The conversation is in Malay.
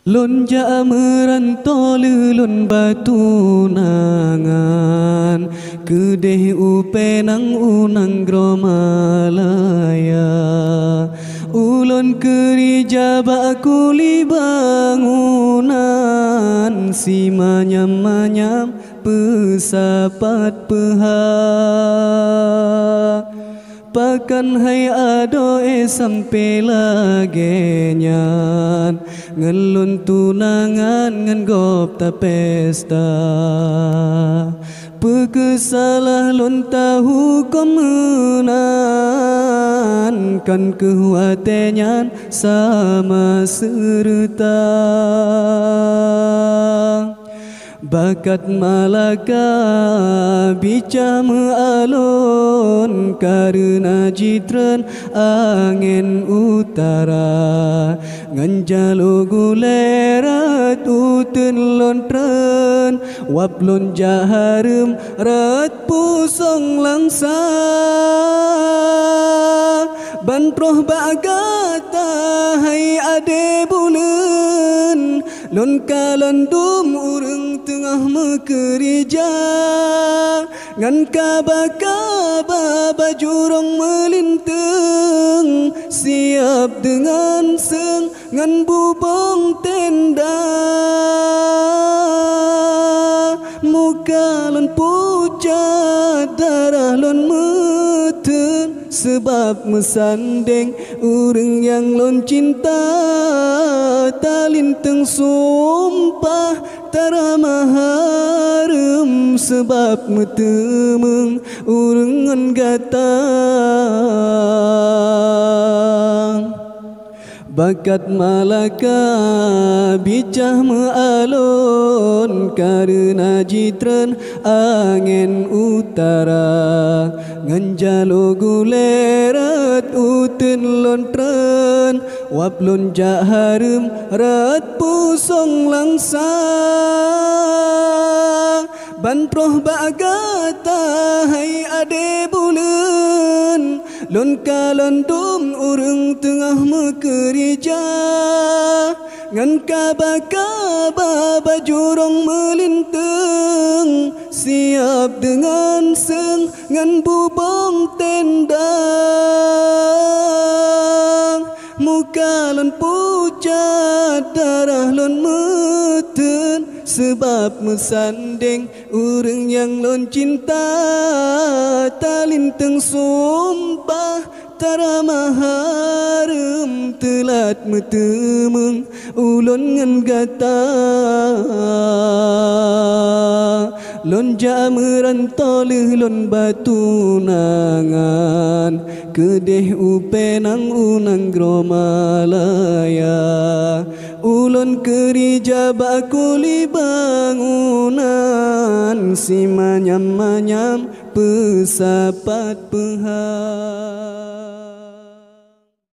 Lon ja merantau lelon batu nangan kedeh upenang unang gromalaya ulon kerja bakuli bangunan si manyam-manyam pesapat pehak pakan hai ado sampai lagi nyan ngelun tunangan ngan gop ta pesta pekesalah lon tahu komenan kan kehuatenyan sama serta bakat Malaka bica mealon karena jitren angin utara nganjalo gulerat uten lontren waplon jaharum rat pusong langsa bantroh bagata hai ade bulen lon kalandum urang tengah mekerja ngan kaba-kaba bajurong melintang siap dengan seng ngan bubong tenda muka lon pucat darah lon meten sebab mesandeng urang yang lon cinta talinteng sumpah tarama harum sebab metemeng urang gata bakat Malaka bicah mealon karena jitren angin utara nganjalo gulerat uten lontren waplon jaharum rat pusong langsa bantroh bagata hai ade bulen lon kalandum urang tengah mekerja ngan kaba-kaba bajurong melintang siap dengan seng ngan bubong tenda muka lon pucat darah lon meten sebab mesandeng urang yang lon cinta talinteng sumpah tarama harum telat metemeng ulon ngan gata lon ja merantau lon batu nangan kedeh upenang unang gromalaya ulon kerja bakuli bangunan si manyam-manyam pesapat pehak.